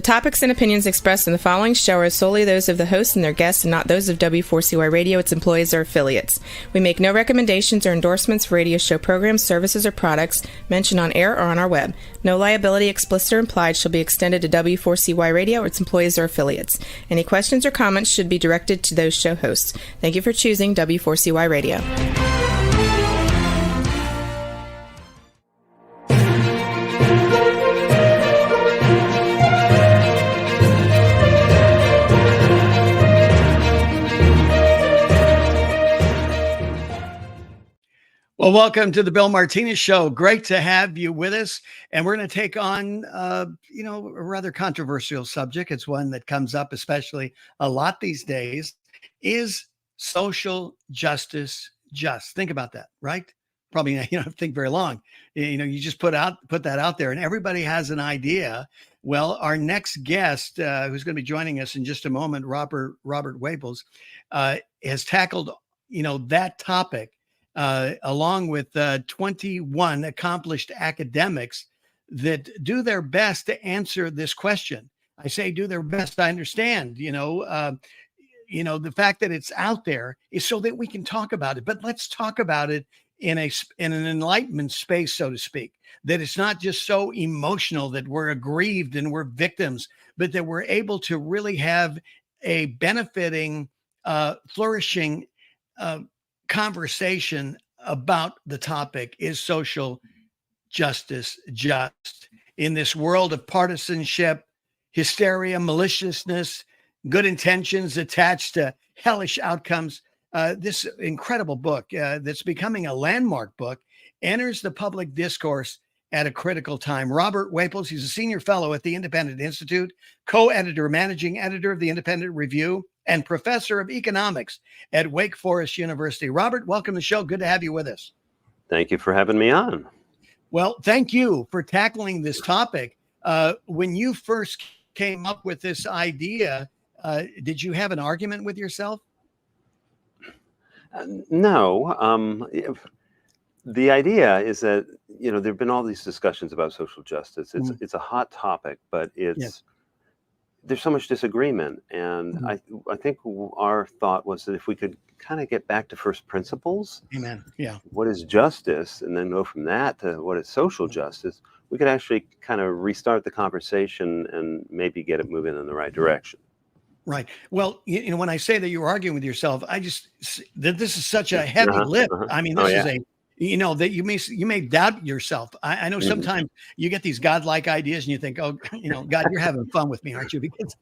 topics and opinions expressed in the following show are solely those of the host and their guests and not those of W4CY Radio, its employees, or affiliates. We make no recommendations or endorsements for radio show programs, services, or products mentioned on air or on our web. No liability, explicit or implied, shall be extended to W4CY Radio or its employees or affiliates. Any questions or comments should be directed to those show hosts. Thank you for choosing W4CY Radio. Well, welcome to the Bill Martinez Show. Great to have you with us. And we're going to take on, a rather controversial subject. It's one that comes up especially a lot these days. Is social justice just? Think about that, right? Probably you don't think very long. You just put that out there and everybody has an idea. Well, our next guest, who's going to be joining us in just a moment, Robert Whaples, has tackled, that topic. Along with 21 accomplished academics that do their best to answer this question. I say do their best. I understand, the fact that it's out there is so that we can talk about it. But let's talk about it in an enlightenment space, so to speak, that it's not just so emotional that we're aggrieved and we're victims, but that we're able to really have a benefiting, flourishing conversation about the topic. Is social justice just? In this world of partisanship, hysteria, maliciousness, good intentions attached to hellish outcomes, this incredible book that's becoming a landmark book enters the public discourse at a critical time. Robert Whaples, he's a senior fellow at the Independent Institute, co-editor, managing editor of the Independent Review, and professor of economics at Wake Forest University. Robert, welcome to the show. Good to have you with us. Thank you for having me on. Well, thank you for tackling this topic. When you first came up with this idea, did you have an argument with yourself? No. The idea is that, there have been all these discussions about social justice. It's a hot topic, but there's so much disagreement. And I think our thought was that if we could kind of get back to first principles, amen. Yeah. What is justice? And then go from that to what is social justice, we could actually kind of restart the conversation and maybe get it moving in the right direction. Right. Well, when I say that you're arguing with yourself, that this is such a heavy lift. I mean, this is that you may doubt yourself. I know sometimes you get these godlike ideas and you think, oh, God, you're having fun with me, aren't you? Because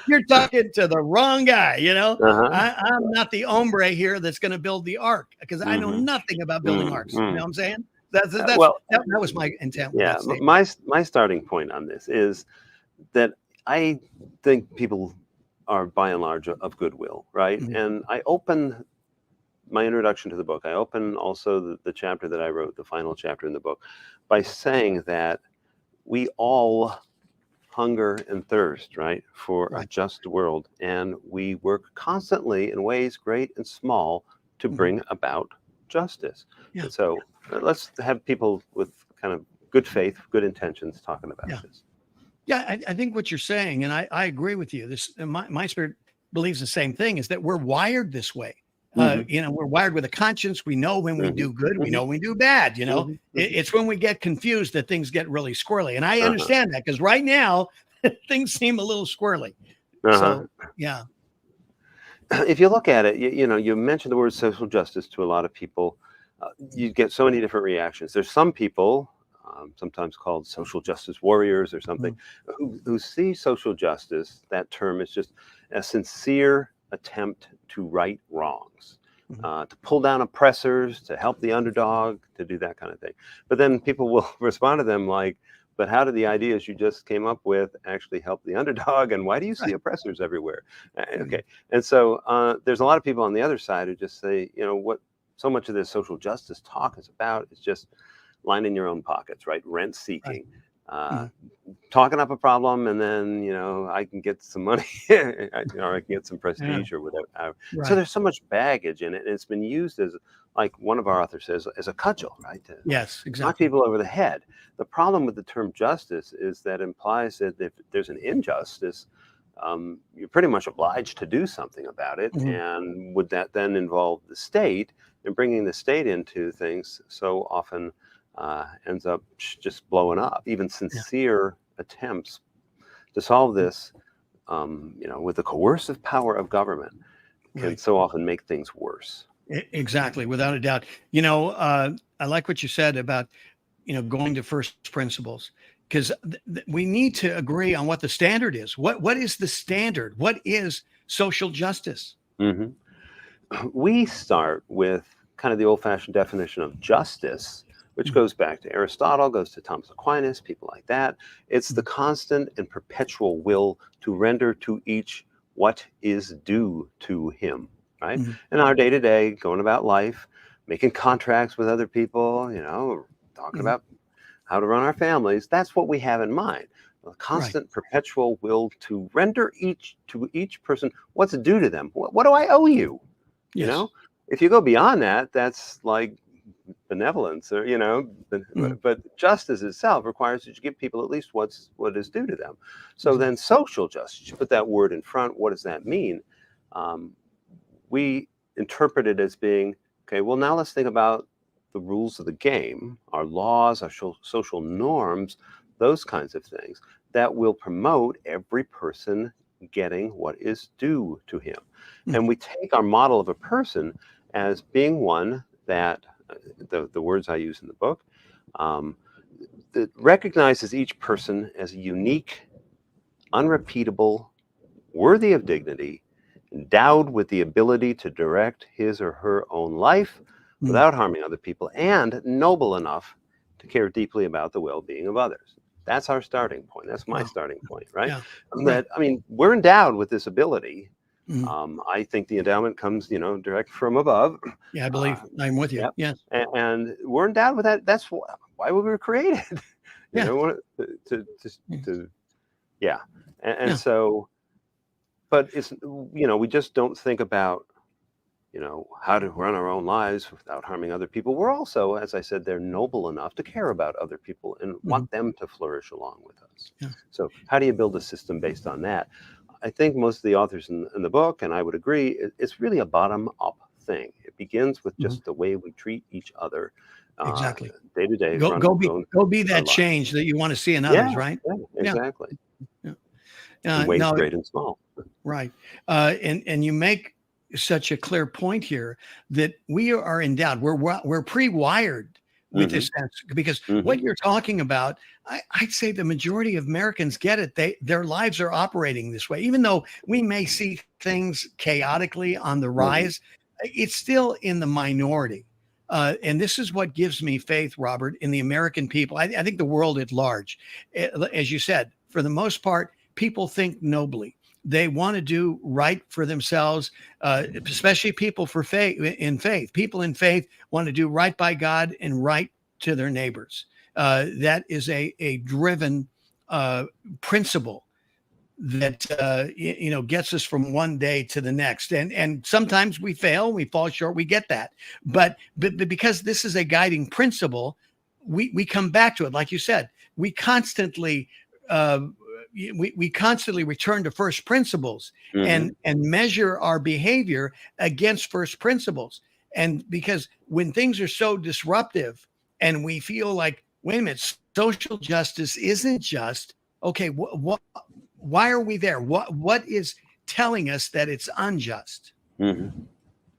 you're talking to the wrong guy. I'm not the hombre here that's going to build the ark because I know nothing about building arks. You know what I'm saying? That was my intent. Yeah. My starting point on this is that I think people are by and large of goodwill, right? And I open my introduction to the book, I open also the chapter that I wrote, the final chapter in the book, by saying that we all hunger and thirst, right, for a just world. And we work constantly in ways great and small to bring about justice. Yeah. And so let's have people with kind of good faith, good intentions talking about this. Yeah, I think what you're saying, and I agree with you, my spirit believes the same thing, is that we're wired this way. We're wired with a conscience. We know when we do good, we know when we do bad. It's when we get confused that things get really squirrely. And I understand that because right now things seem a little squirrely. So, yeah. If you look at it, you mentioned the word social justice to a lot of people. You get so many different reactions. There's some people, sometimes called social justice warriors or something, who see social justice, that term, is just a sincere attempt to right wrongs, to pull down oppressors, to help the underdog, to do that kind of thing. But then people will respond to them like, but how do the ideas you just came up with actually help the underdog? And why do you see oppressors everywhere? Okay. And so there's a lot of people on the other side who just say, what so much of this social justice talk is about is just lining your own pockets, right? Rent seeking. talking up a problem, and then I can get some money, or I can get some prestige or whatever. Right. So there's so much baggage in it, and it's been used as, like one of our authors says, as a cudgel, right? To Yes, knock exactly. people over the head. The problem with the term justice is that implies that if there's an injustice, you're pretty much obliged to do something about it. And would that then involve the state? And bringing the state into things so often ends up just blowing up. Even sincere attempts to solve this, with the coercive power of government, can so often make things worse. Exactly, without a doubt. I like what you said about, going to first principles, because we need to agree on what the standard is. What is the standard? What is social justice? We start with kind of the old-fashioned definition of justice, which goes back to Aristotle, goes to Thomas Aquinas, people like that. It's the constant and perpetual will to render to each what is due to him, right? In our day-to-day, going about life, making contracts with other people, talking about how to run our families, that's what we have in mind. A constant, perpetual will to render to each person what's due to them. What do I owe you? If you go beyond that, that's like benevolence, or but justice itself requires that you give people at least what is due to them. So then social justice, you put that word in front. What does that mean? We interpret it as being, okay, well, now let's think about the rules of the game, our laws, our social norms, those kinds of things that will promote every person getting what is due to him. And we take our model of a person as being one that, the words I use in the book, that recognizes each person as a unique, unrepeatable, worthy of dignity, endowed with the ability to direct his or her own life without harming other people, and noble enough to care deeply about the well-being of others. That's our starting point. That's my starting point, right? That, we're endowed with this ability. I think the endowment comes, direct from above. Yeah, I believe I'm with you. Yes. And we're endowed with that. That's why we were created. So, but it's, we just don't think about, how to run our own lives without harming other people. We're also, as I said, they're noble enough to care about other people and want them to flourish along with us. So how do you build a system based on that? I think most of the authors in the book, and I would agree, it's really a bottom-up thing. It begins with just the way we treat each other, Exactly. day to day. Go be that change that you want to see in others, right? Exactly. In ways great and small. Right. And you make such a clear point here that we are endowed. We're pre-wired with this sense, because what you're talking about, I'd say the majority of Americans get it. Their lives are operating this way, even though we may see things chaotically on the rise. It's still in the minority. And this is what gives me faith, Robert, in the American people. I think the world at large, as you said, for the most part, people think nobly. They want to do right for themselves, especially people in faith. People in faith want to do right by God and right to their neighbors. That is a driven principle that gets us from one day to the next. And sometimes we fail, we fall short, we get that. But because this is a guiding principle, we come back to it. Like you said, we constantly return to first principles and measure our behavior against first principles. And because when things are so disruptive and we feel like, wait a minute, social justice isn't just, okay, why are we there? What is telling us that it's unjust?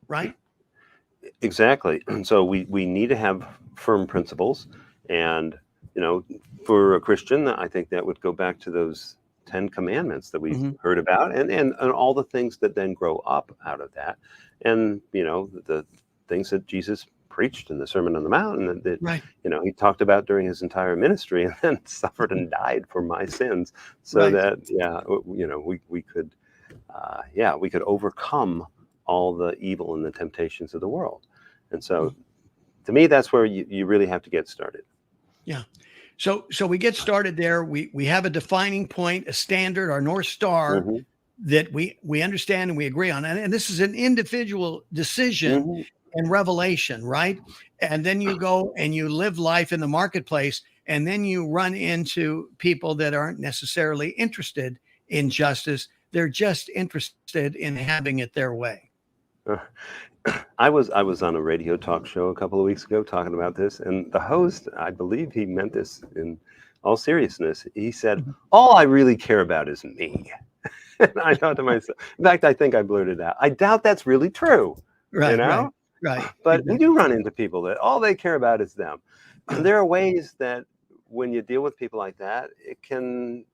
Right? Exactly. And so we need to have firm principles. And, for a Christian, I think that would go back to those 10 commandments that we heard about, and all the things that then grow up out of that. And, the things that Jesus preached in the Sermon on the Mount, and that he talked about during his entire ministry, and then suffered and died for my sins, so that we could overcome all the evil and the temptations of the world. And so to me, that's where you really have to get started. Yeah. So we get started there. We have a defining point, a standard, our North Star Mm-hmm. that we understand and we agree on. And this is an individual decision Mm-hmm. and revelation, right? And then you go and you live life in the marketplace, and then you run into people that aren't necessarily interested in justice. They're just interested in having it their way. I was on a radio talk show a couple of weeks ago talking about this, and the host, I believe he meant this in all seriousness. He said, "All I really care about is me." And I thought to myself, in fact, I think I blurted out, I doubt that's really true. Right, You know? right. But Exactly. we do run into people that all they care about is them. And there are ways that when you deal with people like that, it can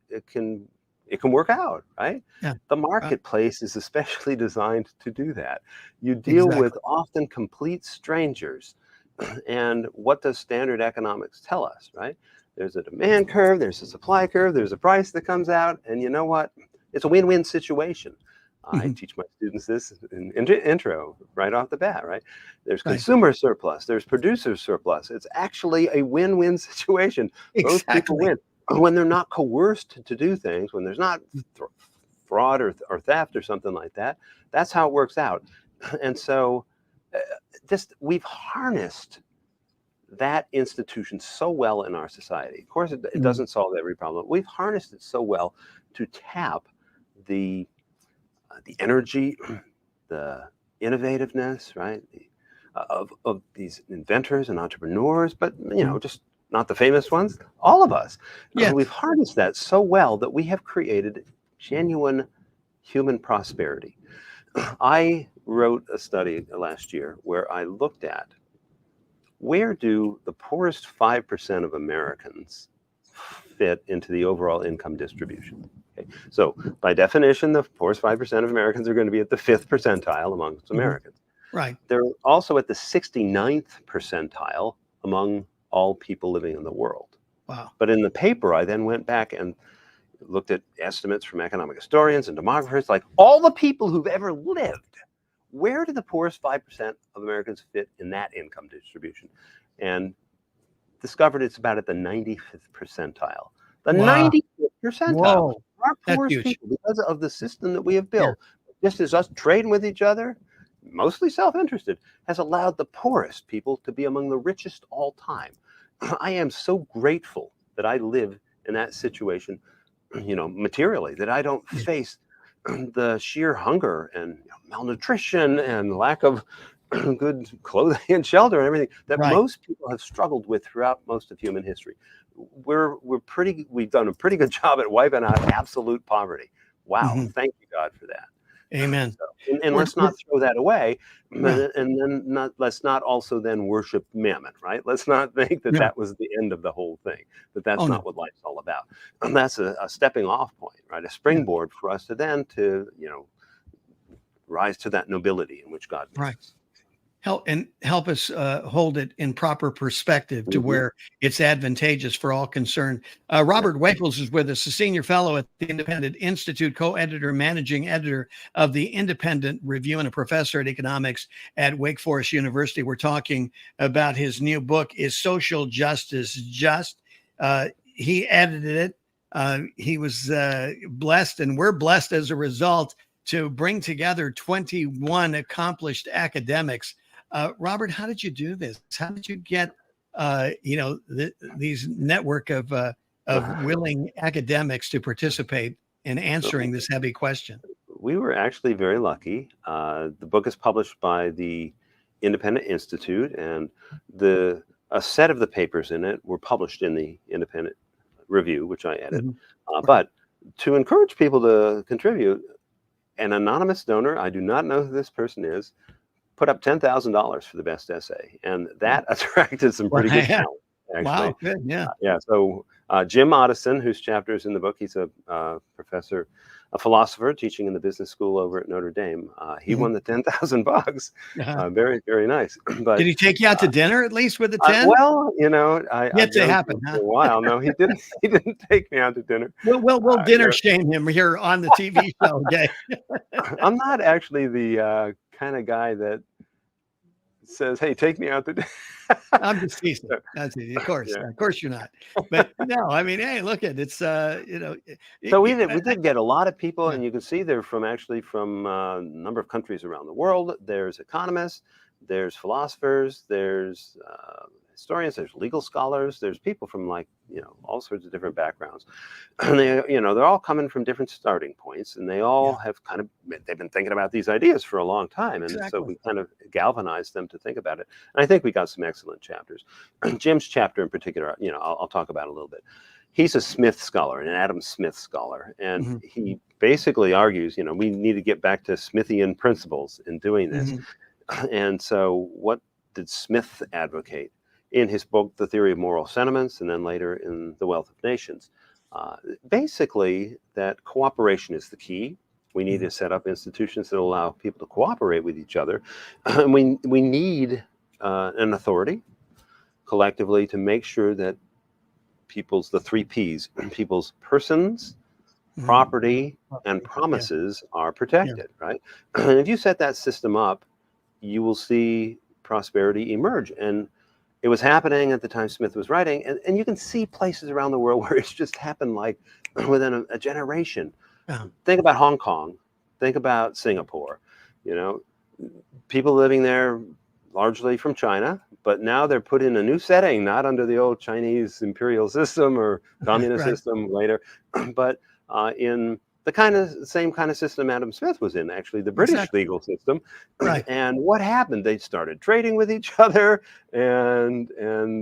work out, right? Yeah. The marketplace is especially designed to do that. You deal with often complete strangers. And what does standard economics tell us, right? There's a demand curve, there's a supply curve, there's a price that comes out, and you know what? It's a win-win situation. I teach my students this in intro right off the bat, right? There's consumer surplus, there's producer surplus. It's actually a win-win situation. Both people win. When they're not coerced to do things, when there's not fraud or theft or something like that, that's how it works out. And so we've harnessed that institution so well in our society. Of course, it doesn't solve every problem. We've harnessed it so well to tap the energy, the innovativeness, right, of these inventors and entrepreneurs, but just not the famous ones. All of us, we've harnessed that so well that we have created genuine human prosperity. I wrote a study last year where I looked at where do the poorest 5% of Americans fit into the overall income distribution. Okay. So by definition, the poorest 5% of Americans are going to be at the 5th percentile amongst Americans. Right. They're also at the 69th percentile among all people living in the world. Wow. But in the paper, I then went back and looked at estimates from economic historians and demographers, like all the people who've ever lived. Where do the poorest 5% of Americans fit in that income distribution? And discovered it's about at the 95th percentile. The 95th percentile. Whoa. Our poorest people, because of the system that we have built, just as us trading with each other, mostly self-interested, has allowed the poorest people to be among the richest all time. I am so grateful that I live in that situation, materially, that I don't face the sheer hunger and malnutrition and lack of good clothing and shelter and everything that most people have struggled with throughout most of human history. We've done a pretty good job at wiping out absolute poverty. Wow. Thank you, God, for that. Amen. So, and let's not throw that away, and then let's not also then worship mammon, right? Let's not think that that was the end of the whole thing, that's not what life's all about. And that's a stepping off point, right? A springboard for us to then rise to that nobility in which God makes us. Help us hold it in proper perspective to where it's advantageous for all concerned. Robert Whaples is with us, a senior fellow at the Independent Institute, co-editor, managing editor of the Independent Review, and a professor at economics at Wake Forest University. We're talking about his new book, Is Social Justice Just? He edited it. He was blessed, and we're blessed as a result, to bring together 21 accomplished academics. Robert, how did you do this? How did you get, these network of willing academics to participate in answering this heavy question? We were actually very lucky. The book is published by the Independent Institute, and a set of the papers in it were published in the Independent Review, which I edit. But to encourage people to contribute, an anonymous donor, I do not know who this person is, put up $10,000 for the best essay, and that attracted some pretty good talent. Actually. Wow, good, yeah. So Jim Otteson, whose chapter is in the book, he's a professor, a philosopher teaching in the business school over at Notre Dame. He won the $10,000. Very, very nice. But did he take you out to dinner at least with the 10? Well, I yet to happen, for a while. No, he didn't. He didn't take me out to dinner. We'll dinner shame him here on the TV show. Okay. I'm not actually the kind of guy that says, "Hey, take me out to." I'm just teasing. That's it. Yeah. Of course you're not. But no, I mean, hey, look at it's So we did get a lot of people, yeah. and you can see they're from a number of countries around the world. There's economists, there's philosophers, there's historians, there's legal scholars, there's people from all sorts of different backgrounds, and they're all coming from different starting points, and they all have they've been thinking about these ideas for a long time, and so we kind of galvanized them to think about it. And I think we got some excellent chapters. Jim's chapter in particular, I'll talk about a little bit. He's a Smith scholar, an Adam Smith scholar, and he basically argues, we need to get back to Smithian principles in doing this. And so what did Smith advocate in his book, The Theory of Moral Sentiments, and then later in The Wealth of Nations? Basically, that cooperation is the key. We need to set up institutions that allow people to cooperate with each other. And we need an authority collectively to make sure that the 3 P's, people's persons, property, and promises are protected, right? And if you set that system up, you will see prosperity emerge. And it was happening at the time Smith was writing, and you can see places around the world where it's just happened like within a generation. Think about Hong Kong, think about Singapore, people living there largely from China, but now they're put in a new setting, not under the old Chinese imperial system or communist system later, but in the same kind of system Adam Smith was in, actually, the British legal system. And what happened? They started trading with each other, and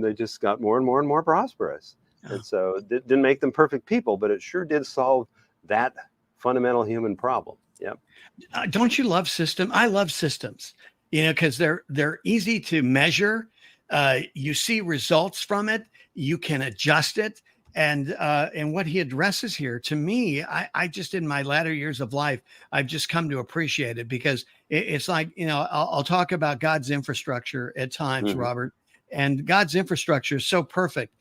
they just got more and more and more prosperous. And so it didn't make them perfect people, but it sure did solve that fundamental human problem. Yep. Don't you love systems? I love systems, because they're easy to measure. You see results from it. You can adjust it. And what he addresses here, to me, I just, in my latter years of life, I've just come to appreciate it, because it's like, I'll talk about God's infrastructure at times, Robert, and God's infrastructure is so perfect.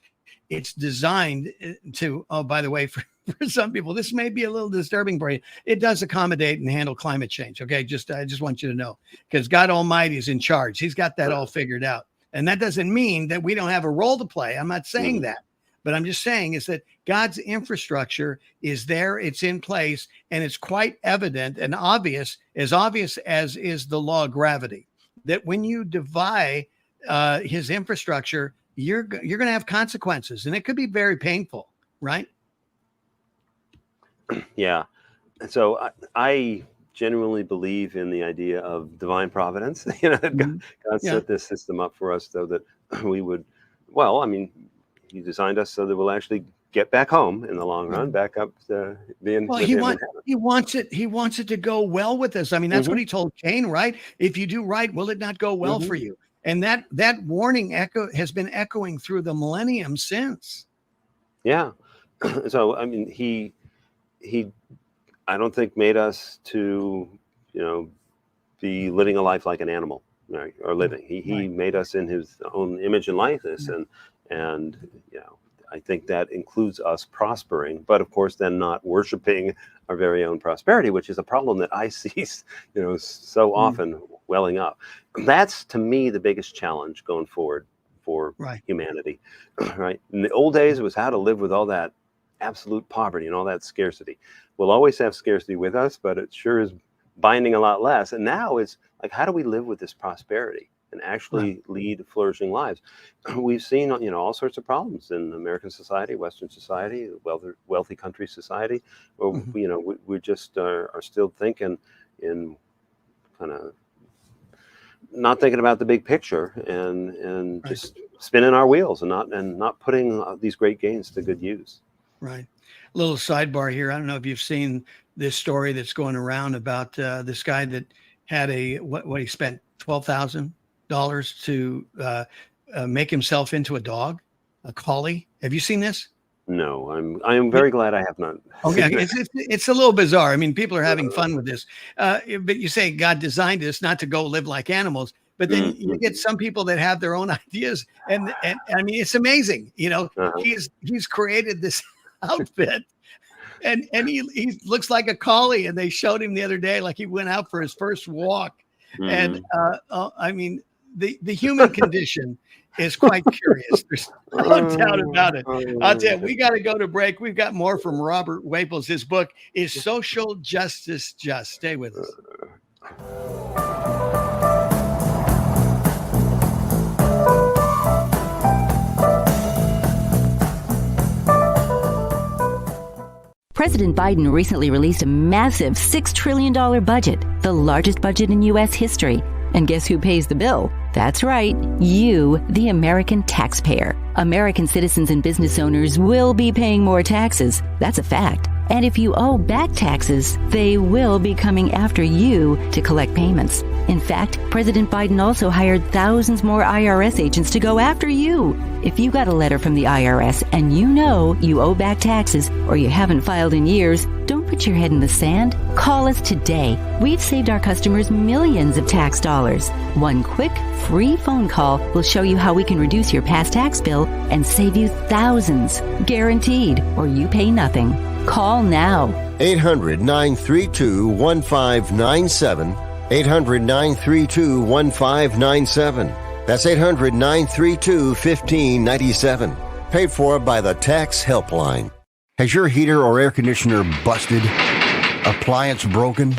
It's designed to, oh, by the way, for some people, this may be a little disturbing for you. It does accommodate and handle climate change. Okay. I just want you to know, because God Almighty is in charge. He's got that all figured out. And that doesn't mean that we don't have a role to play. I'm not saying that. But I'm just saying is that God's infrastructure is there, it's in place, and it's quite evident and obvious as is the law of gravity, that when you defy his infrastructure, you're going to have consequences, and it could be very painful, right? Yeah. So I genuinely believe in the idea of divine providence. God set this system up for us so that we would, he designed us so that we'll actually get back home in the long run, back up to being. Well, he wants it to go well with us. I mean, that's what he told Cain, right? If you do right, will it not go well for you? And that warning has been echoing through the millennium since. Yeah. So, I mean, he, I don't think made us to, be living a life like an animal, right? Or living. He made us in his own image and likeness, and I think that includes us prospering, but of course, then not worshiping our very own prosperity, which is a problem that I see, so often welling up. That's, to me, the biggest challenge going forward for humanity, right? In the old days, it was how to live with all that absolute poverty and all that scarcity. We'll always have scarcity with us, but it sure is binding a lot less. And now it's like, how do we live with this prosperity and actually lead flourishing lives? We've seen, all sorts of problems in American society, Western society, wealthy country society, where, we just are still thinking in kind of not thinking about the big picture and just spinning our wheels and not putting these great gains to good use. Right. Little sidebar here. I don't know if you've seen this story that's going around about this guy that had what he spent $12,000 to make himself into a dog, a collie. Have you seen this? No, I am very glad I have not. Okay, it's a little bizarre. I mean, people are having fun with this, but you say God designed us not to go live like animals. But then you get some people that have their own ideas, and I mean, it's amazing. He's created this outfit, and he looks like a collie. And they showed him the other day, like he went out for his first walk, and I mean, the human condition is quite curious. There's no doubt about it. I'll tell you, we got to go to break. We've got more from Robert Whaples. His book is Social Justice Just. Stay with us. President Biden recently released a massive $6 trillion budget, the largest budget in U.S. history. And guess who pays the bill? That's right, you, the American taxpayer. American citizens and business owners will be paying more taxes. That's a fact. And if you owe back taxes, they will be coming after you to collect payments. In fact, President Biden also hired thousands more IRS agents to go after you. If you got a letter from the IRS and you know you owe back taxes or you haven't filed in years, don't put your head in the sand. Call us today. We've saved our customers millions of tax dollars. One quick, free phone call will show you how we can reduce your past tax bill and save you thousands. Guaranteed, or you pay nothing. Call now. 800-932-1597. 800-932-1597. That's 800-932-1597. Paid for by the Tax Helpline. Has your heater or air conditioner busted? Appliance broken?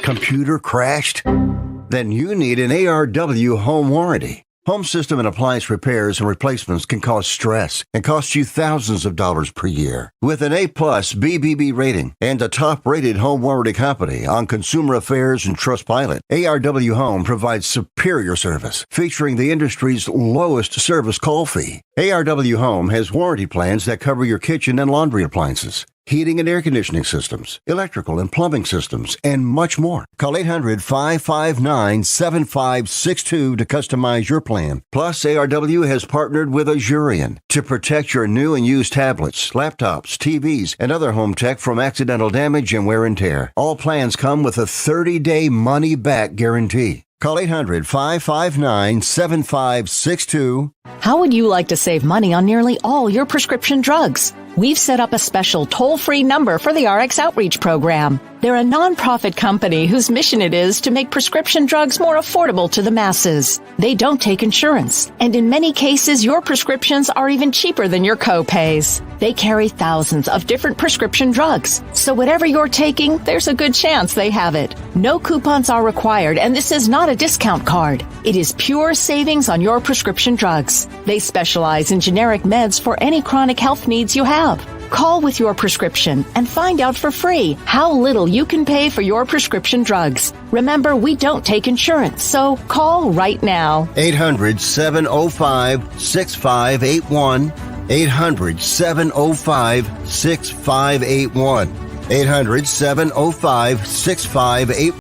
Computer crashed? Then you need an ARW home warranty. Home system and appliance repairs and replacements can cause stress and cost you thousands of dollars per year. With an A-plus BBB rating and a top-rated home warranty company on Consumer Affairs and Trustpilot, ARW Home provides superior service, featuring the industry's lowest service call fee. ARW Home has warranty plans that cover your kitchen and laundry appliances, heating and air conditioning systems, electrical and plumbing systems, and much more. Call 800-559-7562 to customize your plan. Plus, ARW has partnered with Azurian to protect your new and used tablets, laptops, TVs, and other home tech from accidental damage and wear and tear. All plans come with a 30-day money-back guarantee. Call 800-559-7562. How would you like to save money on nearly all your prescription drugs? We've set up a special toll-free number for the RX Outreach Program. They're a nonprofit company whose mission it is to make prescription drugs more affordable to the masses. They don't take insurance, and in many cases, your prescriptions are even cheaper than your co-pays. They carry thousands of different prescription drugs, so whatever you're taking, there's a good chance they have it. No coupons are required, and this is not a discount card. It is pure savings on your prescription drugs. They specialize in generic meds for any chronic health needs you have. Call with your prescription and find out for free how little you can pay for your prescription drugs. Remember, we don't take insurance, so call right now. 800-705-6581. 800-705-6581. 800-705-6581.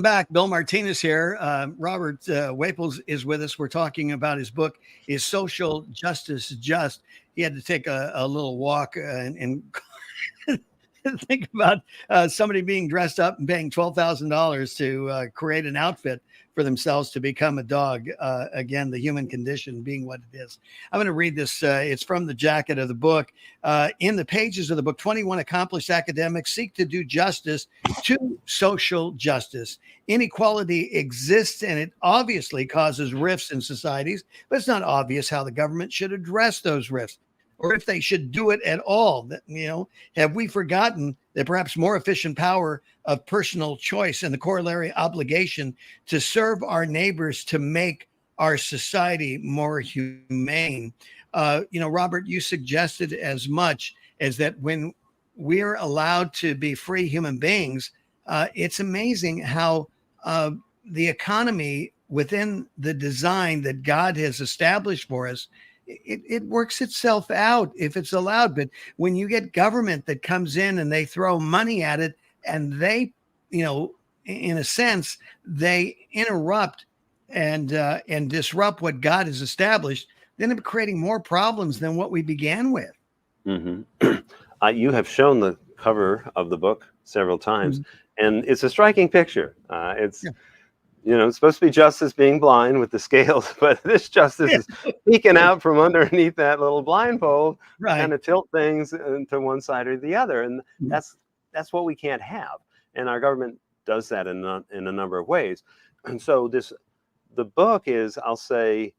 Back. Bill Martinez here. Robert Whaples is with us. We're talking about his book, Is Social Justice Just? He had to take a little walk and think about somebody being dressed up and paying $12,000 to create an outfit for themselves to become a dog. Again, the human condition being what it is. I'm going to read this. It's from the jacket of the book. In the pages of the book, 21 accomplished academics seek to do justice to social justice. Inequality exists, and it obviously causes rifts in societies, but it's not obvious how the government should address those rifts, or if they should do it at all. Have we forgotten that perhaps more efficient power of personal choice and the corollary obligation to serve our neighbors to make our society more humane? Robert, you suggested as much as that when we're allowed to be free human beings, it's amazing how the economy within the design that God has established for us, it works itself out if it's allowed. But when you get government that comes in and they throw money at it, and they, in a sense, they interrupt and disrupt what God has established, then it's creating more problems than what we began with. Mm-hmm. You have shown the cover of the book several times, and it's a striking picture. It's supposed to be justice being blind with the scales, but this justice is peeking out from underneath that little blindfold, kind of tilt things to one side or the other. And that's what we can't have. And our government does that in a number of ways. And so the book is, I'll say,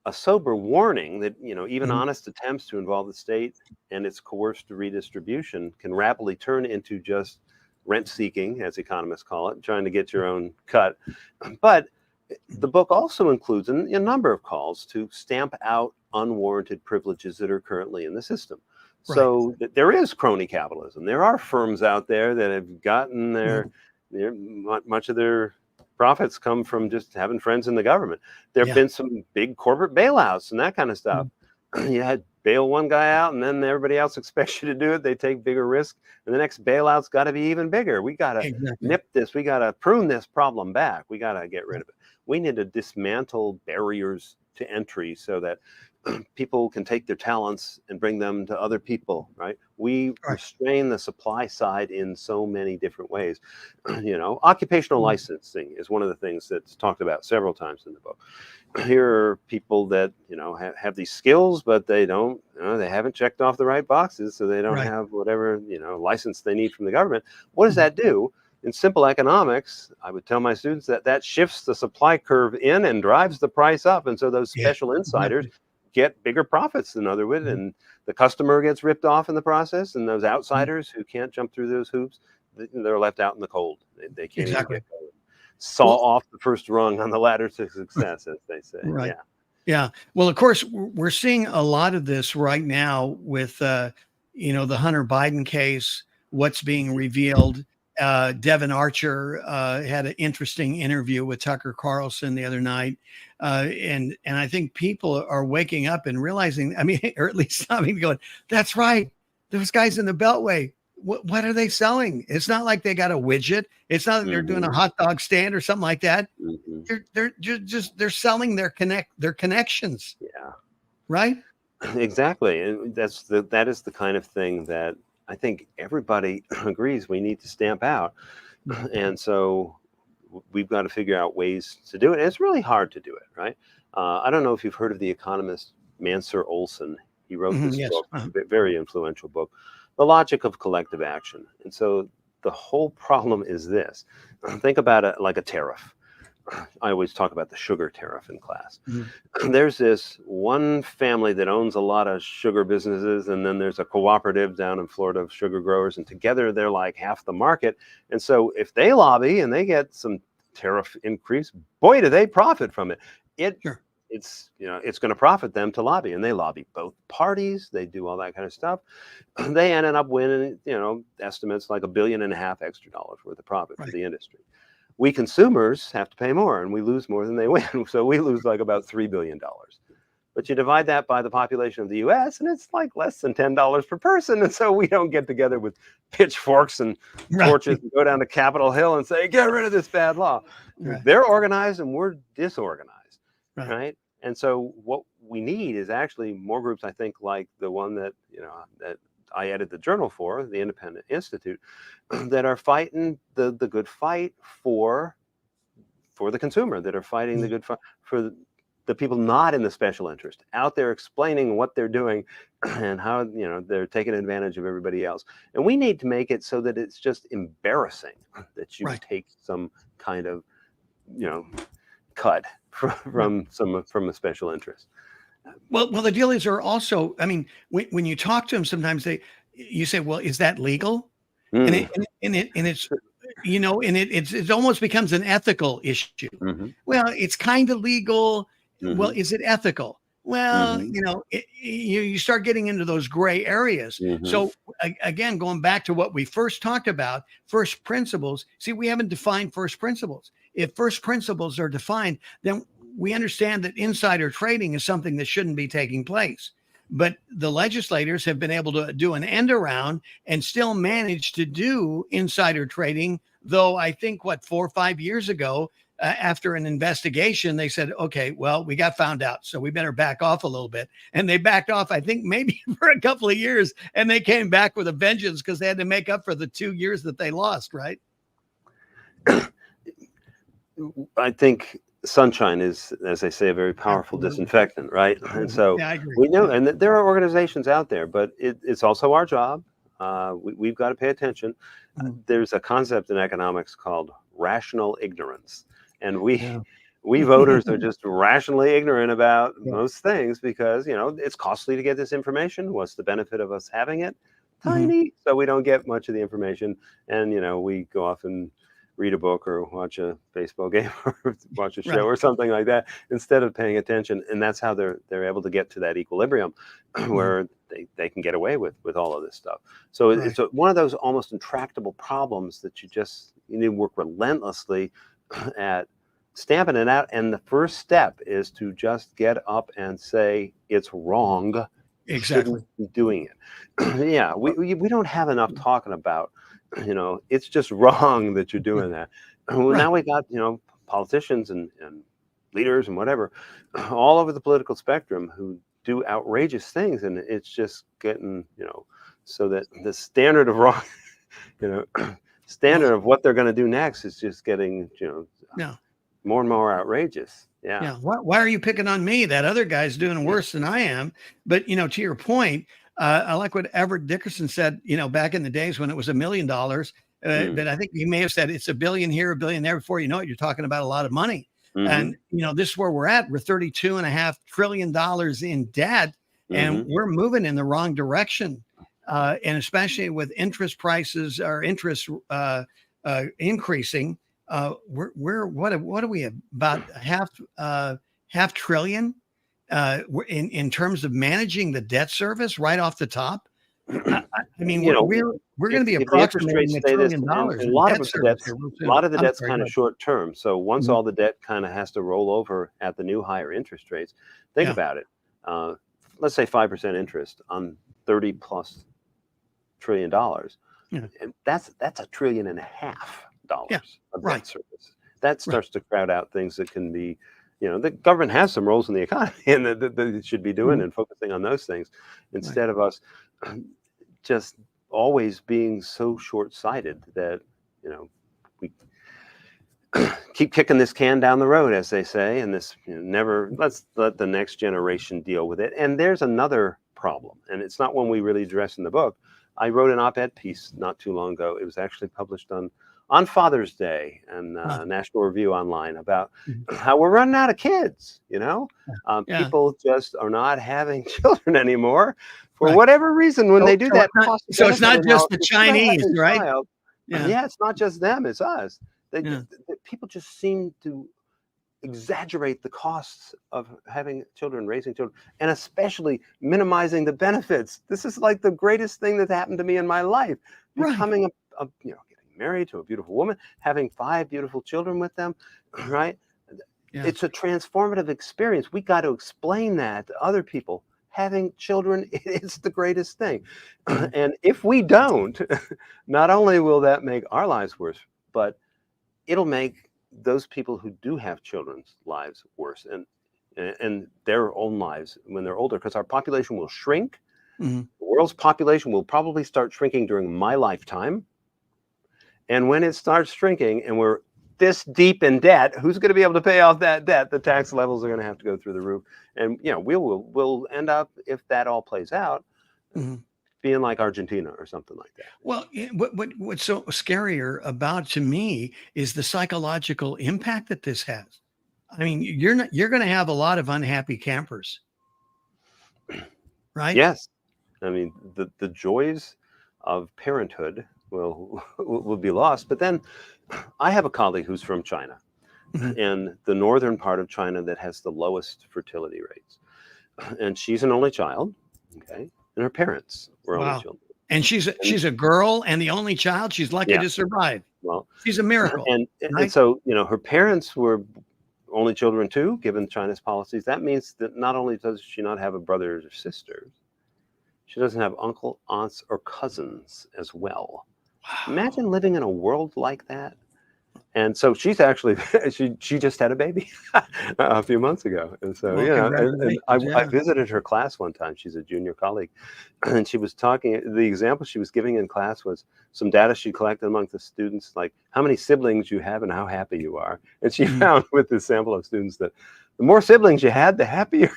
a sober warning that, even honest attempts to involve the state and its coerced redistribution can rapidly turn into just rent seeking, as economists call it, trying to get your own cut. But the book also includes a number of calls to stamp out unwarranted privileges that are currently in the system. So there is crony capitalism. There are firms out there that have gotten much of their profits come from just having friends in the government. There have been some big corporate bailouts and that kind of stuff. You had bail one guy out and then everybody else expects you to do it. They take bigger risk and the next bailout's got to be even bigger. We got to nip this. We got to prune this problem back. We got to get rid of it. We need to dismantle barriers to entry so that people can take their talents and bring them to other people, right? We restrain the supply side in so many different ways. Occupational licensing is one of the things that's talked about several times in the book. Here are people that, have these skills, but they don't, they haven't checked off the right boxes, so they don't have whatever, license they need from the government. What does that do? In simple economics, I would tell my students that shifts the supply curve in and drives the price up. And so those special insiders get bigger profits than other would, and the customer gets ripped off in the process, and those outsiders who can't jump through those hoops, they're left out in the cold. They can't even get going. Saw off the first rung on the ladder to success, as they say. Yeah. Well, of course, we're seeing a lot of this right now with, the Hunter Biden case, what's being revealed. Devin Archer had an interesting interview with Tucker Carlson the other night. And I think people are waking up and realizing, or at least going, that's right. Those guys in the Beltway, what are they selling? It's not like they got a widget. It's not that they're doing a hot dog stand or something like that. They're selling their connections. Yeah. Right. Exactly. And that is the kind of thing that I think everybody agrees we need to stamp out. And so we've got to figure out ways to do it. And it's really hard to do it, right? I don't know if you've heard of the economist Mansur Olson. He wrote this book, very influential book, The Logic of Collective Action. And so the whole problem is this. Think about it like a tariff. I always talk about the sugar tariff in class. There's this one family that owns a lot of sugar businesses, and then there's a cooperative down in Florida of sugar growers, and together they're like half the market. And so if they lobby and they get some tariff increase, boy, do they profit from it. It's going to profit them to lobby, and they lobby both parties. They do all that kind of stuff. They ended up winning, estimates like $1.5 billion extra dollars worth of profit for the industry. We consumers have to pay more, and we lose more than they win. So we lose like about $3 billion. But you divide that by the population of the U.S., and it's like less than $10 per person. And so we don't get together with pitchforks and torches and go down to Capitol Hill and say, get rid of this bad law. They're organized and we're disorganized, right? And so what we need is actually more groups, I think, like the one that, that I edited the journal for, the Independent Institute, that are fighting the good fight for the consumer, that are fighting the good fight for the people not in the special interest, out there explaining what they're doing and how they're taking advantage of everybody else. And we need to make it so that it's just embarrassing that you take some kind of cut from a special interest. Well, the deal is, are also, when you talk to them, sometimes you say, well, is that legal? And it's, it almost becomes an ethical issue. Well, it's kind of legal. Well, is it ethical? Well, you start getting into those gray areas. So again, going back to what we first talked about, first principles. See, we haven't defined first principles. If first principles are defined, then we understand that insider trading is something that shouldn't be taking place. But the legislators have been able to do an end around and still manage to do insider trading. Though I think 4 or 5 years ago, after an investigation, they said, okay, well, we got found out, so we better back off a little bit. And they backed off, I think, maybe for a couple of years. And they came back with a vengeance because they had to make up for the 2 years that they lost, right? I think sunshine is, as they say, a very powerful disinfectant, right? And so Yeah, I agree. we know, and there are organizations out there, but it's also our job. We've got to pay attention. There's a concept in economics called rational ignorance, and we voters are just rationally ignorant about most things because, it's costly to get this information. What's the benefit of us having it? Tiny. So we don't get much of the information. And, we go off and read a book or watch a baseball game or watch a show or something like that instead of paying attention. And that's how they're able to get to that equilibrium where they can get away with all of this stuff. So it's one of those almost intractable problems that you need to work relentlessly at stamping it out. And the first step is to just get up and say it's wrong. Exactly. Be doing it. Yeah, we don't have enough talking about, it's just wrong that you're doing that. Now we got, politicians and leaders and whatever all over the political spectrum who do outrageous things, and it's just getting, so that the standard of wrong, standard of what they're going to do next is just getting, more and more outrageous. Yeah. Why are you picking on me? That other guy's doing worse than I am. But, to your point, I like what Everett Dickerson said, back in the days when it was $1 million. But I think he may have said it's $1 billion here, $1 billion there. Before you know it, you're talking about a lot of money. And, this is where we're at. We're $32.5 trillion in debt, and we're moving in the wrong direction. And especially with interest prices or interest increasing. What are we about half trillion in terms of managing the debt service right off the top? I mean, we're going to be approximating $1 trillion. A lot of the debt's kind of short term. So once all the debt kind of has to roll over at the new higher interest rates, think about it. Let's say 5% interest on $30+ trillion. And that's $1.5 trillion of debt service. That starts to crowd out things that can be, the government has some roles in the economy and that it should be doing and focusing on those things instead of us just always being so short-sighted that, we keep kicking this can down the road, as they say, and this let's let the next generation deal with it. And there's another problem, and it's not one we really address in the book. I wrote an op-ed piece not too long ago. It was actually published on Father's Day and National Review Online about how we're running out of kids. People just are not having children anymore for whatever reason. When they do that, so it's not just the Chinese, right? It's not just them; it's us. People just seem to exaggerate the costs of having children, raising children, and especially minimizing the benefits. This is like the greatest thing that's happened to me in my life. Becoming getting married to a beautiful woman, having 5 beautiful children with them, right? It's a transformative experience. We got to explain that to other people. Having children, it's the greatest thing. And if we don't, not only will that make our lives worse, but it'll make those people who do have children's lives worse and their own lives when they're older, because our population will shrink. The world's population will probably start shrinking during my lifetime. And when it starts shrinking and we're this deep in debt, who's going to be able to pay off that debt? The tax levels are going to have to go through the roof. And, we'll end up, if that all plays out, being like Argentina or something like that. Well, what's so scarier about, to me, is the psychological impact that this has. I mean, you're going to have a lot of unhappy campers, right? Yes. I mean, the joys of parenthood will be lost. But then I have a colleague who's from China, and the northern part of China that has the lowest fertility rates. And she's an only child, okay? And her parents were only children. And she's a girl and the only child. She's lucky to survive. Well, she's a miracle. And so, her parents were only children too, given China's policies. That means that not only does she not have a brother or sisters, she doesn't have uncle, aunts, or cousins as well. Wow. Imagine living in a world like that. And so she's actually she just had a baby a few months ago, and so Well, and I congratulations, yeah. visited her class one time. She's a junior colleague, and she was talking. The example she was giving in class was some data she collected among the students, like how many siblings you have and how happy you are. And she found with this sample of students that the more siblings you had, the happier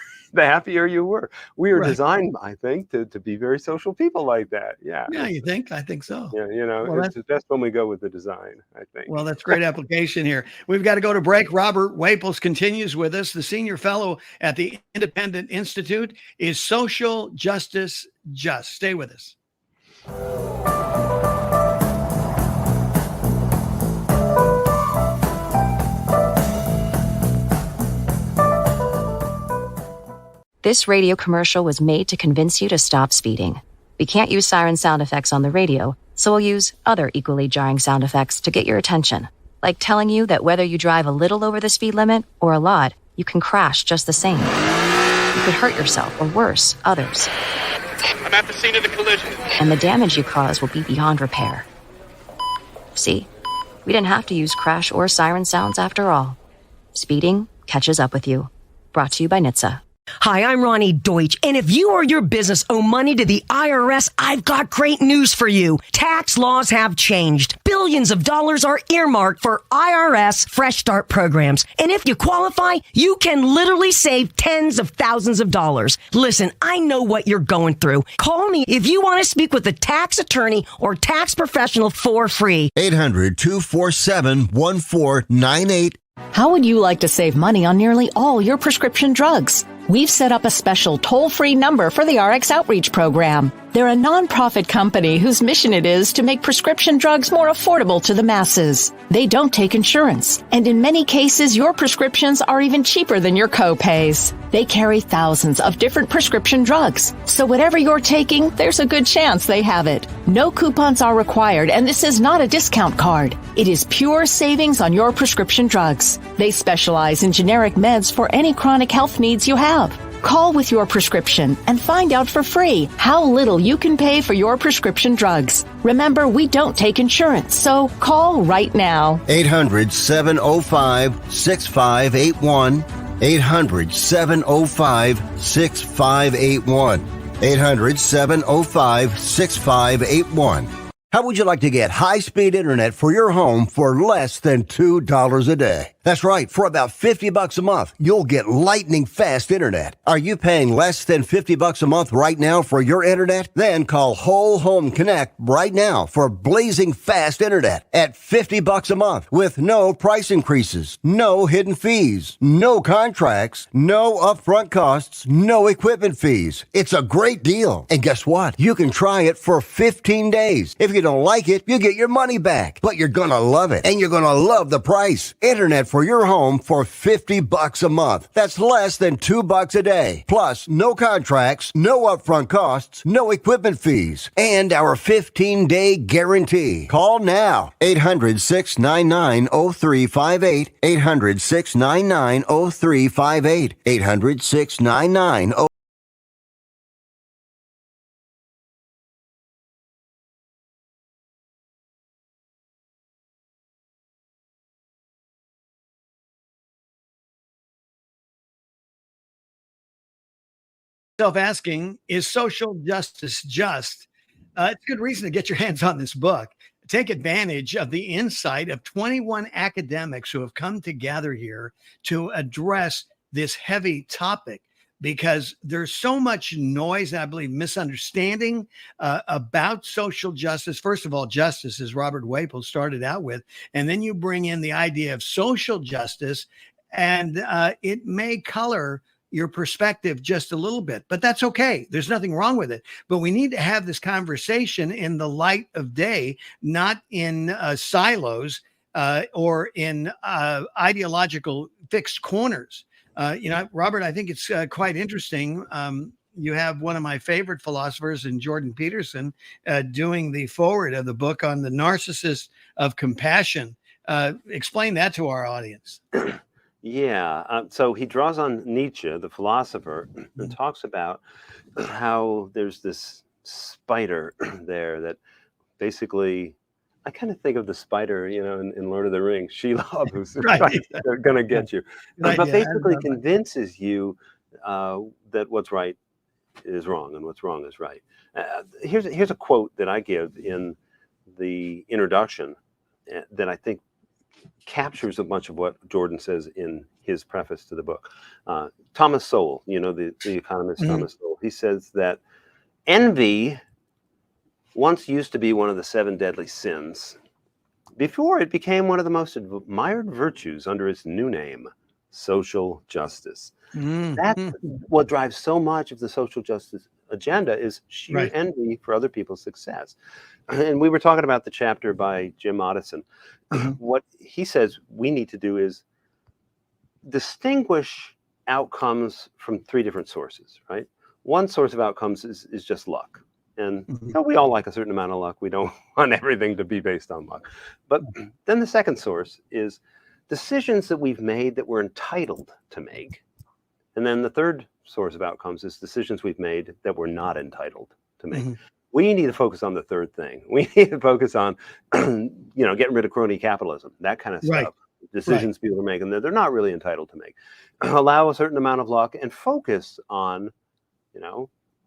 you were. We are Right. designed, I think, to be very social people like that. Yeah. Yeah, you think? I think so. Yeah, Well, it's best when we go with the design, I think. Well, that's great application here. We've got to go to break. Robert Whaples continues with us. The senior fellow at the Independent Institute. Is social justice just? Stay with us. This radio commercial was made to convince you to stop speeding. We can't use siren sound effects on the radio, so we'll use other equally jarring sound effects to get your attention. Like telling you that whether you drive a little over the speed limit or a lot, you can crash just the same. You could hurt yourself or worse, others. I'm at the scene of the collision. And the damage you cause will be beyond repair. See? We didn't have to use crash or siren sounds after all. Speeding catches up with you. Brought to you by NHTSA. Hi, I'm Ronnie Deutsch, and if you or your business owe money to the IRS, I've got great news for you. Tax laws have changed. Billions of dollars are earmarked for IRS Fresh Start programs, and if you qualify, you can literally save tens of thousands of dollars. Listen, I know what you're going through. Call me if you want to speak with a tax attorney or tax professional for free. 800-247-1498. How would you like to save money on nearly all your prescription drugs? We've set up a special toll-free number for the RX Outreach Program. They're a nonprofit company whose mission it is to make prescription drugs more affordable to the masses. They don't take insurance, and in many cases, your prescriptions are even cheaper than your co-pays. They carry thousands of different prescription drugs, so whatever you're taking, there's a good chance they have it. No coupons are required, and this is not a discount card. It is pure savings on your prescription drugs. They specialize in generic meds for any chronic health needs you have. Call with your prescription and find out for free how little you can pay for your prescription drugs. Remember, we don't take insurance, so call right now. 800-705-6581. 800-705-6581. 800-705-6581. How would you like to get high-speed internet for your home for less than $2 a day? That's right. For about $50 a month, you'll get lightning fast internet. Are you paying less than $50 a month right now for your internet? Then call Whole Home Connect right now for blazing fast internet at $50 a month with no price increases, no hidden fees, no contracts, no upfront costs, no equipment fees. It's a great deal. And guess what? You can try it for 15 days. If you don't like it, you get your money back. But you're gonna love it, and you're gonna love the price. Internet for your home for $50 a month. That's less than $2 a day. Plus, no contracts, no upfront costs, no equipment fees, and our 15-day guarantee. Call now. 800-699-0358. 800-699-0358. 800-699-0358. Asking, is social justice just? It's a good reason to get your hands on this book. Take advantage of the insight of 21 academics who have come together here to address this heavy topic, because there's so much noise and I believe misunderstanding about social justice. First of all, justice, as Robert Whaples started out with, and then you bring in the idea of social justice, and it may color your perspective just a little bit, but that's okay. There's nothing wrong with it. But we need to have this conversation in the light of day, not in silos or in ideological fixed corners. Robert, I think it's quite interesting. You have one of my favorite philosophers in Jordan Peterson doing the foreword of the book on the narcissist of compassion. Explain that to our audience. Yeah. So he draws on Nietzsche, the philosopher, and talks about how there's this spider there that basically, I kind of think of the spider, in Lord of the Rings, Shelob, who's Right. going to get you, Good but idea. basically convinces you that what's right is wrong and what's wrong is right. Here's a quote that I give in the introduction that I think captures a bunch of what Jordan says in his preface to the book. Thomas Sowell, the economist Thomas Sowell, he says that envy once used to be one of the 7 deadly sins before it became one of the most admired virtues under its new name, social justice. That's what drives so much of the social justice agenda is sheer envy for other people's success. And we were talking about the chapter by Jim Otteson. What he says we need to do is distinguish outcomes from 3 different sources, right? One source of outcomes is just luck. And we all like a certain amount of luck. We don't want everything to be based on luck. But then the second source is decisions that we've made that we're entitled to make. And then the third source of outcomes is decisions we've made that we're not entitled to make. We need to focus on the third thing. We need to focus on, getting rid of crony capitalism, that kind of stuff. Decisions people are making that they're not really entitled to make. Allow a certain amount of luck and focus on,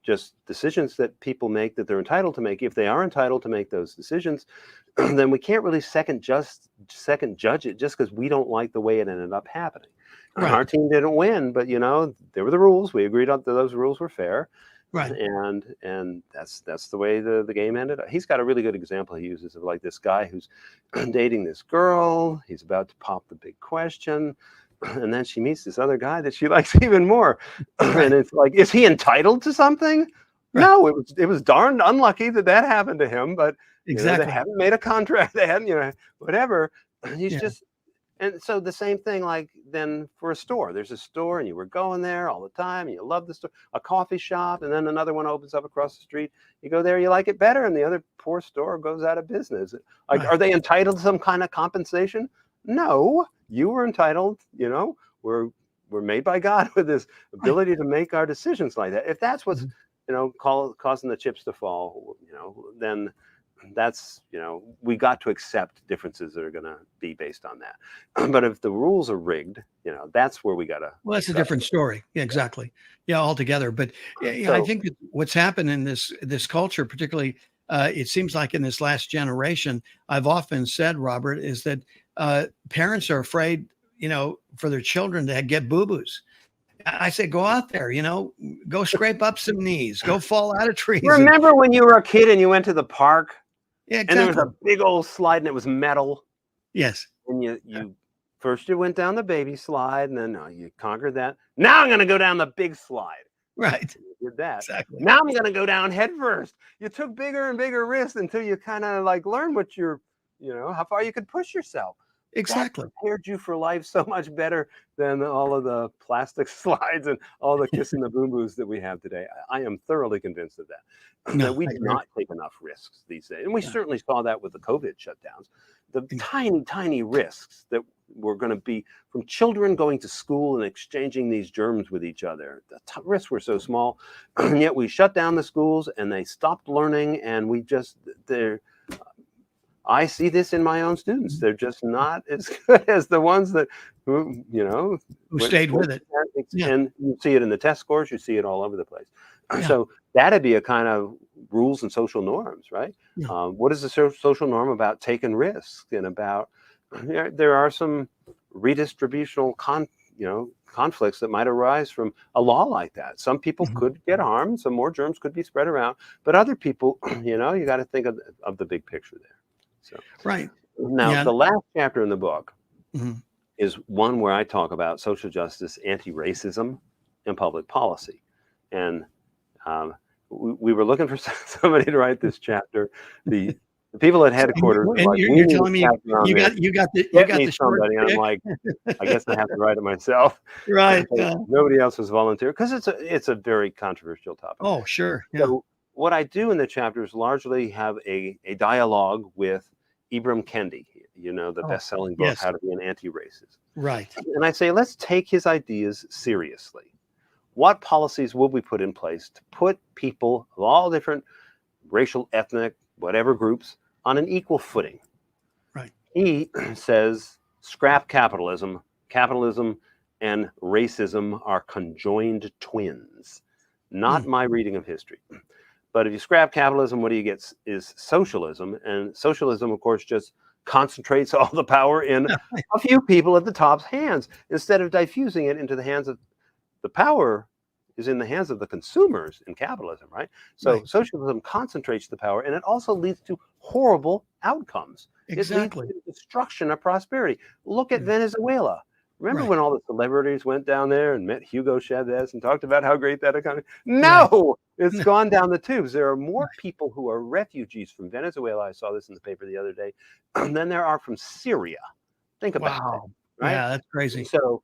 just decisions that people make that they're entitled to make. If they are entitled to make those decisions, then we can't really second judge it just because we don't like the way it ended up happening. Our team didn't win, but there were the rules. We agreed on that those rules were fair. Right. And that's the way the game ended up. He's got a really good example he uses of like this guy who's dating this girl. He's about to pop the big question. And then she meets this other guy that she likes even more. And it's like, is he entitled to something? No, it was darned unlucky that happened to him, but they haven't made a contract. They hadn't, whatever. He's just, and so the same thing, like then for a store, there's a store and you were going there all the time and you love the store, a coffee shop, and then another one opens up across the street. You go there, you like it better, and the other poor store goes out of business. Like, are they entitled to some kind of compensation? No, you were entitled, we're made by God with this ability to make our decisions like that. If that's what's, causing the chips to fall, then that's, we got to accept differences that are going to be based on that. But if the rules are rigged, that's where we got to. Well, that's a different story. Yeah, exactly. Yeah, altogether. But I think that what's happened in this culture, particularly, it seems like in this last generation, I've often said, Robert, is that parents are afraid, for their children to get boo-boos. I say, go out there, go scrape up some knees, go fall out of trees. Remember when you were a kid and you went to the park? Yeah, exactly. And there was a big old slide and it was metal. Yes. And you first you went down the baby slide and then you conquered that. Now I'm going to go down the big slide. Right. You did that. Exactly. Now I'm going to go down head first. You took bigger and bigger risks until you kind of like learn what you're, how far you could push yourself. Exactly. That prepared you for life so much better than all of the plastic slides and all the kissing the boom-boos that we have today. I am thoroughly convinced of that. No, we do not take enough risks these days. And we certainly saw that with the COVID shutdowns. The tiny, tiny risks that were going to be from children going to school and exchanging these germs with each other. The risks were so small, and yet we shut down the schools and they stopped learning, and I see this in my own students. They're just not as good as the ones who stayed with it. And you see it in the test scores. You see it all over the place. Yeah. So that'd be a kind of rules and social norms, right? Yeah. What is the social norm about taking risks and about? There are some redistributional conflicts that might arise from a law like that. Some people could get harmed. Some more germs could be spread around, but other people, you got to think of the big picture there. So, right. Now, the last chapter in the book is one where I talk about social justice, anti-racism, and public policy. And we were looking for somebody to write this chapter. The people at headquarters. And you're telling me you got the somebody. And I'm like, I guess I have to write it myself. Right. Nobody else was volunteer because it's a very controversial topic. Oh, sure. Yeah. So what I do in the chapters largely have a dialogue with Ibram Kendi, the best-selling book, How to Be an Anti-Racist. Right. And I say, let's take his ideas seriously. What policies will we put in place to put people of all different racial, ethnic, whatever groups on an equal footing He says, scrap capitalism. Capitalism and racism are conjoined twins. Not my reading of history. But if you scrap capitalism, what do you get is socialism. And socialism, of course, just concentrates all the power in a few people at the top's hands instead of diffusing it into the hands of the power is in the hands of the consumers in capitalism, right? So socialism concentrates the power, and it also leads to horrible outcomes. Exactly. It leads to destruction of prosperity. Look at Venezuela. Remember when all the celebrities went down there and met Hugo Chavez and talked about how great that economy? No, it's gone down the tubes. There are more people who are refugees from Venezuela. I saw this in the paper the other day. Than there are from Syria. Think about that. Right? Yeah, that's crazy. So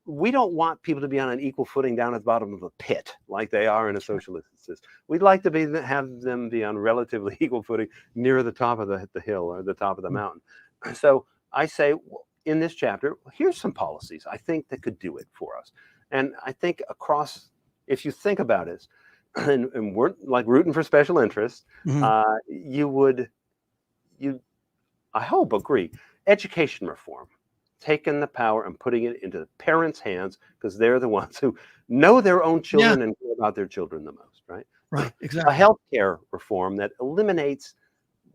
we don't want people to be on an equal footing down at the bottom of a pit like they are in a socialist system. We'd like to have them be on relatively equal footing near the top of the hill or the top of the mountain. So I say, in this chapter, here's some policies I think that could do it for us. And I think if you think about it, and we're like rooting for special interests, you I hope, agree. Education reform, taking the power and putting it into the parents' hands because they're the ones who know their own children and care about their children the most, right? Right, exactly. A healthcare reform that eliminates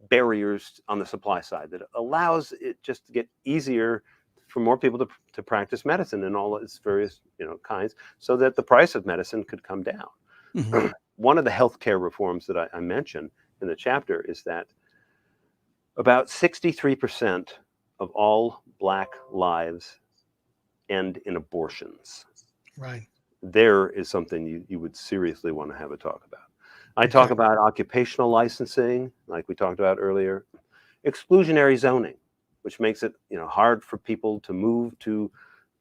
barriers on the supply side, that allows it just to get easier for more people to practice medicine in all its various kinds, so that the price of medicine could come down. One of the healthcare reforms that I mentioned in the chapter is that about 63% of all Black lives end in abortions. Right. There is something you would seriously want to have a talk about. I talk about occupational licensing, like we talked about earlier, exclusionary zoning, which makes it hard for people to move to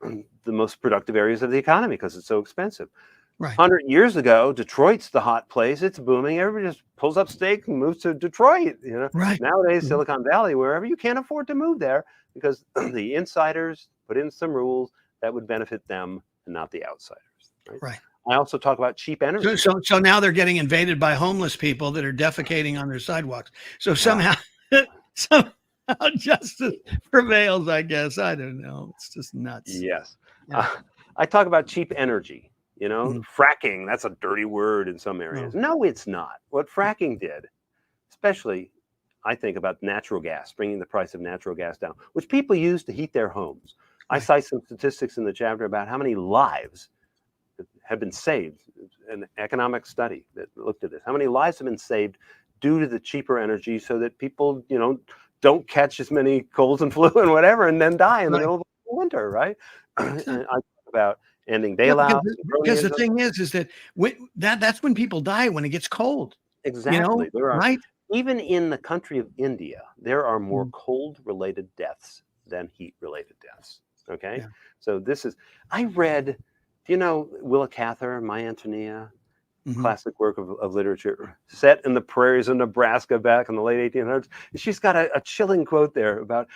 the most productive areas of the economy because it's so expensive. Right. 100 years ago, Detroit's the hot place. It's booming. Everybody just pulls up stakes and moves to Detroit. Right. Nowadays, Silicon Valley, wherever, you can't afford to move there because the insiders put in some rules that would benefit them and not the outsiders. Right. I also talk about cheap energy. So now they're getting invaded by homeless people that are defecating on their sidewalks. So somehow justice prevails, I guess. I don't know. It's just nuts. Yes. I talk about cheap energy. Fracking, that's a dirty word in some areas. No, it's not. What fracking did, especially, I think about natural gas, bringing the price of natural gas down, which people use to heat their homes. I cite some statistics in the chapter about how many lives have been saved. An economic study that looked at this. How many lives have been saved due to the cheaper energy so that people, don't catch as many colds and flu and whatever and then die in the middle of the winter, right? And I talk about ending bailouts. Because the thing is that that's when people die, when it gets cold. Exactly. There are, even in the country of India, there are more cold-related deaths than heat-related deaths. Okay? So I read, Willa Cather, My Antonia, classic work of literature, set in the prairies of Nebraska back in the late 1800s. She's got a chilling quote there about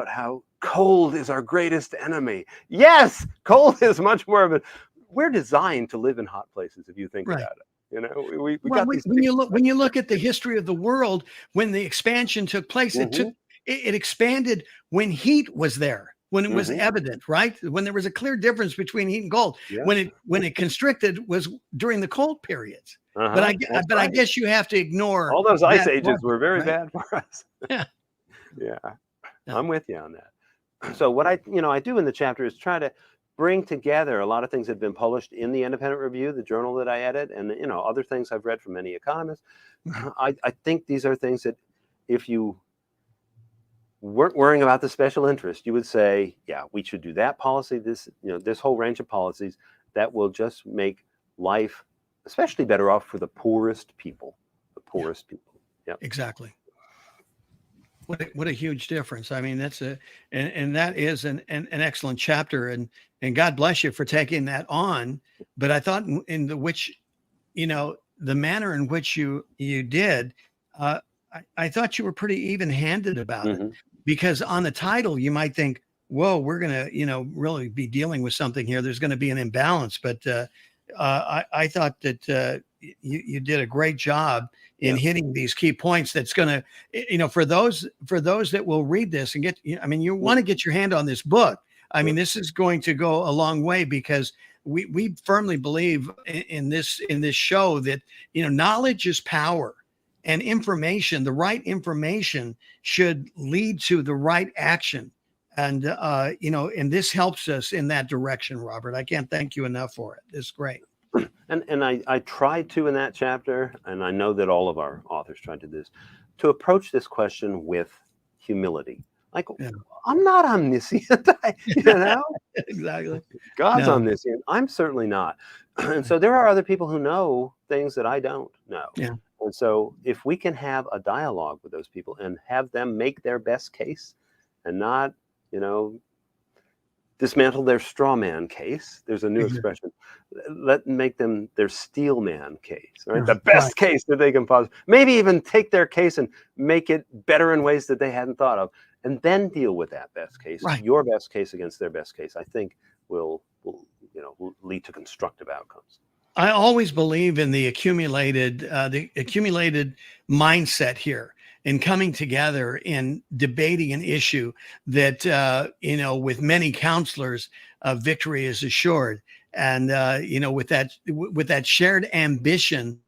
how cold is our greatest enemy. Yes, cold is much more of we're designed to live in hot places if you think about it. We got these when you look at the history of the world, when the expansion took place, it expanded when heat was there. When it was evident, right? When there was a clear difference between heat and cold. Yeah. When it constricted was during the cold periods. But I guess you have to ignore all those ice ages were very bad for us. Yeah. I'm with you on that. So what I do in the chapter is try to bring together a lot of things that have been published in the Independent Review, the journal that I edit, and other things I've read from many economists. I think these are things that if you weren't worrying about the special interest, you would say, yeah, we should do that policy, this whole range of policies that will just make life especially better off for the poorest people. Yep. Exactly. What a huge difference. I mean, that's and that is an excellent chapter, and God bless you for taking that on. But I thought the manner in which you did, I thought you were pretty even-handed about it, because on the title you might think, whoa, we're going to, really be dealing with something here. There's going to be an imbalance. But I thought that you did a great job in hitting these key points. That's going to, for those that will read this and get, you want to get your hand on this book. I mean, this is going to go a long way, because we firmly believe in this show that, knowledge is power, and information, the right information, should lead to the right action. And, and this helps us in that direction, Robert. I can't thank you enough for it. It's great. And I tried to, in that chapter, and I know that all of our authors tried to do this, to approach this question with humility. Like, I'm not omniscient, Exactly. God's omniscient. I'm certainly not. And so there are other people who know things that I don't know. Yeah. And so if we can have a dialogue with those people and have them make their best case, and not, dismantle their straw man case. There's a new expression. Make them their steel man case, right? The best case that they can possibly, maybe even take their case and make it better in ways that they hadn't thought of, and then deal with that best case. Your best case against their best case, I think will lead to constructive outcomes. I always believe in the accumulated mindset here, in coming together in debating an issue that, with many counselors, victory is assured. And, with that shared ambition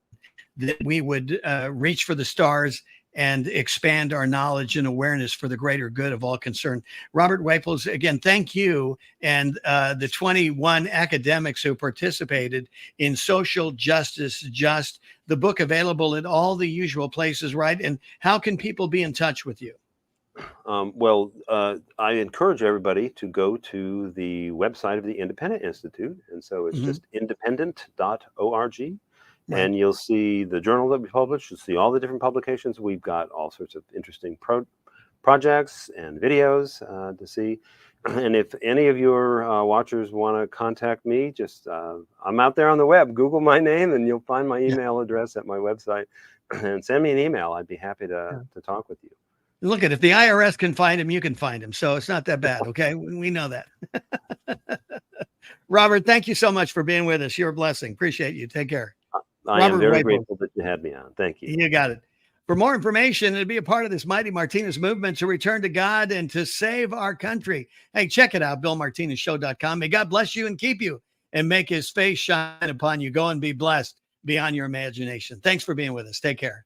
that we would reach for the stars and expand our knowledge and awareness for the greater good of all concerned. Robert Whaples, again, thank you. And the 21 academics who participated in Social Justice Just, the book available at all the usual places, right? And how can people be in touch with you? I encourage everybody to go to the website of the Independent Institute. And so it's just independent.org. And you'll see the journal that we publish. You'll see all the different publications. We've got all sorts of interesting projects and videos to see. And if any of your watchers want to contact me, just I'm out there on the web. Google my name, and you'll find my email address at my website. And send me an email. I'd be happy to talk with you. Look, if the IRS can find him, you can find him. So it's not that bad. Okay, we know that. Robert, thank you so much for being with us. You're a blessing. Appreciate you. Take care. I am very grateful that you had me on. Thank you. You got it. For more information and to be a part of this mighty Martinez movement to return to God and to save our country, hey, check it out, BillMartinezShow.com. May God bless you and keep you and make his face shine upon you. Go and be blessed beyond your imagination. Thanks for being with us. Take care.